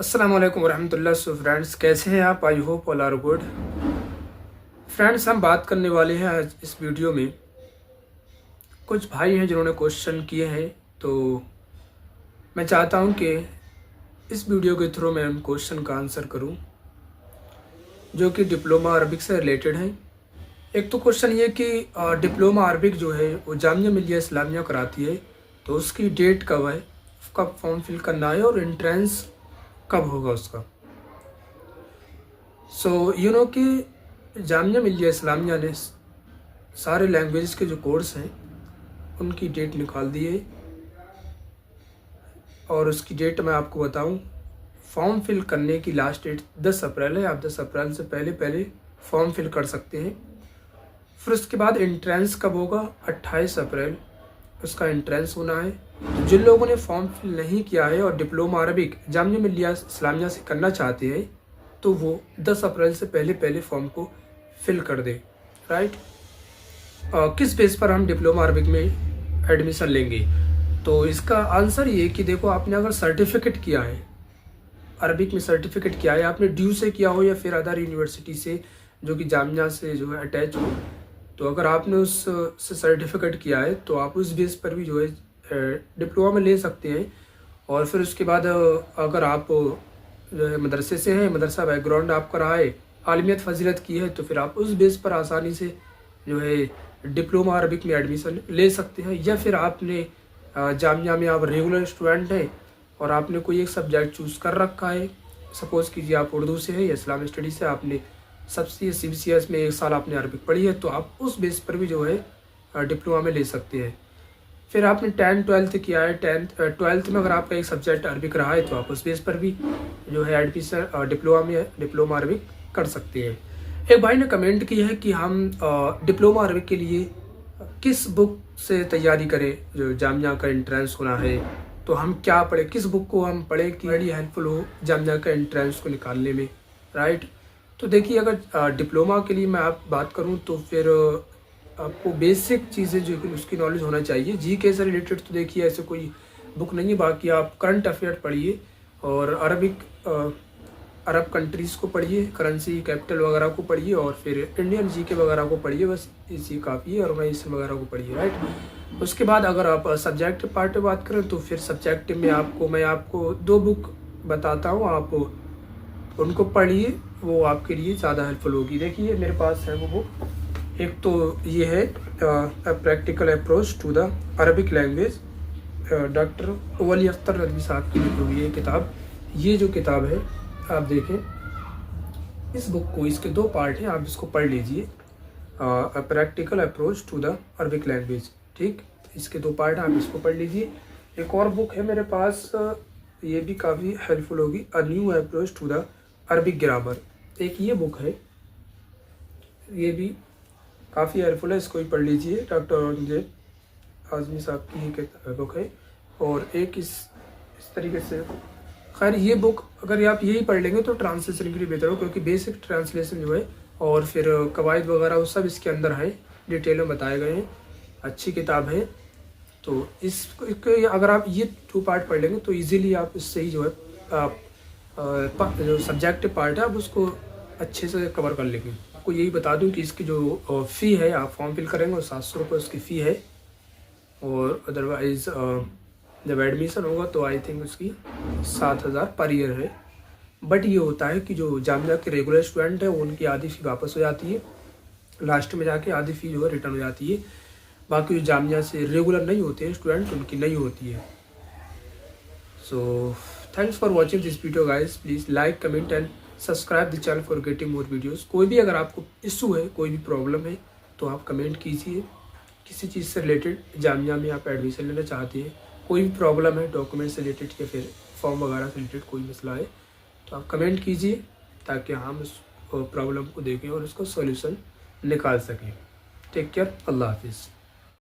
अस्सलाम वालेकुम वरहमतुल्लाह। So friends, कैसे हैं आप? I hope all are good. Friends, हम बात करने वाले हैं आज इस वीडियो में, कुछ भाई हैं जिन्होंने क्वेश्चन किए हैं, तो मैं चाहता हूं कि इस वीडियो के थ्रू मैं उन क्वेश्चन का आंसर करूं जो कि डिप्लोमा अरबिक से रिलेटेड हैं। एक तो क्वेश्चन ये कि डिप्लोमा अरबिक जो है वो जामिया मिलिया इस्लामिया कराती है, तो उसकी डेट कब है, कब फॉर्म फिल करना है और एंट्रेंस कब होगा उसका। सो यू नो कि जामिया मिलिया इस्लामिया ने सारे लैंग्वेज के जो कोर्स हैं उनकी डेट निकाल दी है, और उसकी डेट मैं आपको बताऊं, फॉर्म फिल करने की लास्ट डेट 10 अप्रैल है। आप 10 अप्रैल से पहले पहले फॉर्म फिल कर सकते हैं। फिर उसके बाद एंट्रेंस कब होगा? 28 अप्रैल उसका एंट्रेंस होना है। तो जिन लोगों ने फॉर्म फिल नहीं किया है और डिप्लोमा अरबिक जामिया मिलिया इस्लामिया से करना चाहते हैं, तो वो 10 अप्रैल से पहले पहले फॉर्म को फिल कर दे। राइट। किस बेस पर हम डिप्लोमा अरबिक में एडमिशन लेंगे? तो इसका आंसर ये कि देखो, आपने अगर सर्टिफिकेट किया है, अरबिक में सर्टिफिकेट किया है, आपने ड्यू से किया हो या फिर अदर यूनिवर्सिटी से जो कि जामिया से जो है अटैच हो, तो अगर आपने उस से सर्टिफिकेट किया है तो आप उस बेस पर भी जो है डिप्लोमा में ले सकते हैं। और फिर उसके बाद अगर आप जो है मदरसे से हैं, मदरसा बैकग्राउंड आपका रहा है, आलिमियत फजीलत की है, तो फिर आप उस बेस पर आसानी से जो है डिप्लोमा अरबिक में एडमिशन ले सकते हैं। या फिर आपने जामिया में आप रेगुलर स्टूडेंट हैं और आपने कोई एक सब्जेक्ट चूज़ कर रखा है, सपोज़ कीजिए आप उर्दू से है या इस्लामिक स्टडी से, आपने सबसे CBCS में 1 साल आपने अरबिक पढ़ी है, तो आप उस बेस पर भी जो है डिप्लोमा में ले सकते हैं। फिर आपने 10th-12th किया है, 12th में अगर आपका एक सब्जेक्ट अरबिक रहा है, तो आप उस बेस पर भी जो है एडमिशन डिप्लोमा अरबिक कर सकते हैं। एक भाई ने कमेंट की है कि हम डिप्लोमा अरबिक के लिए किस बुक से तैयारी करें, जो जामिया का एंट्रेंस होना है, तो हम क्या पढ़ें, किस बुक को हम पढ़ें कि बड़ी हेल्पफुल हो जामिया का एंट्रेंस को निकालने में। राइट। तो देखिए, अगर डिप्लोमा के लिए मैं आप बात करूं तो फिर आपको बेसिक चीज़ें जो उसकी नॉलेज होना चाहिए। GK से रिलेटेड तो देखिए ऐसे कोई बुक नहीं है, बाकी आप करंट अफेयर पढ़िए और अरब कंट्रीज़ को पढ़िए, करेंसी कैपिटल वगैरह को पढ़िए, और फिर इंडियन GK वगैरह को पढ़िए, बस इसी काफ़ी है। ऑर्गेनाइजेशन वगैरह को पढ़िए। राइट। उसके बाद अगर आप सब्जेक्ट पार्ट में बात करें तो फिर सब्जेक्ट में मैं आपको 2 बुक बताता हूँ, आप उनको पढ़िए, वो आपके लिए ज़्यादा हेल्पफुल होगी। देखिए मेरे पास है वो बुक, एक तो ये है practical approach to the Arabic language, doctor Wali Akhtar Nadvi साहब की लिखी हुई है किताब। ये जो किताब है आप देखें, इस बुक को, इसके 2 पार्ट हैं, आप इसको पढ़ लीजिए, practical approach to the Arabic language. ठीक, इसके 2 पार्ट हैं, आप इसको पढ़ लीजिए। एक और बुक है मेरे पास, ये भी काफ़ी हेल्पफुल होगी, a new approach to the Arabic grammar. एक ये बुक है, ये भी काफ़ी हेल्पफुल है, इसको भी पढ़ लीजिए, डॉक्टर औरंगजेब आज़मी साहब की ही बुक है। और एक इस तरीके से, खैर ये बुक अगर आप यही पढ़ लेंगे तो ट्रांसलेशन के लिए बेहतर हो, क्योंकि बेसिक ट्रांसलेशन जो है और फिर कवायद वगैरह वो सब इसके अंदर है, डिटेल में बताए गए हैं, अच्छी किताब है। तो अगर आप ये 2 पार्ट पढ़ लेंगे तो इजीली आप इससे ही जो है आप जो सब्जेक्ट पार्ट है आप उसको अच्छे से कवर कर लेंगे। आपको यही बता दूं कि इसकी जो फ़ी है, आप फॉर्म फिल करेंगे और 700 रुपये उसकी फ़ी है, और अदरवाइज़ जब एडमिशन होगा तो आई थिंक उसकी 7,000 पर ईयर है। बट ये होता है कि जो जामिया के रेगुलर स्टूडेंट है उनकी आधी फ़ी वापस हो जाती है, लास्ट में जाके आधी फ़ी जो है रिटर्न हो जाती है। बाकी जो जामिया से रेगुलर नहीं होते हैं स्टूडेंट, उनकी नहीं होती है। So thanks for watching this video guys. Please like, comment and subscribe the channel for getting more videos. कोई भी अगर आपको इशू है, कोई भी प्रॉब्लम है, तो आप कमेंट कीजिए। किसी चीज़ से रिलेटेड जामिया में आप एडमिशन लेना चाहते हैं, कोई भी प्रॉब्लम है डॉक्यूमेंट से रिलेटेड या फिर फॉर्म वगैरह से रिलेटेड कोई मसला है, तो आप कमेंट कीजिए ताकि हम उस प्रॉब्लम को देखें और उसका सोल्यूशन निकाल सकें। टेक केयर, अल्लाह हाफिज़।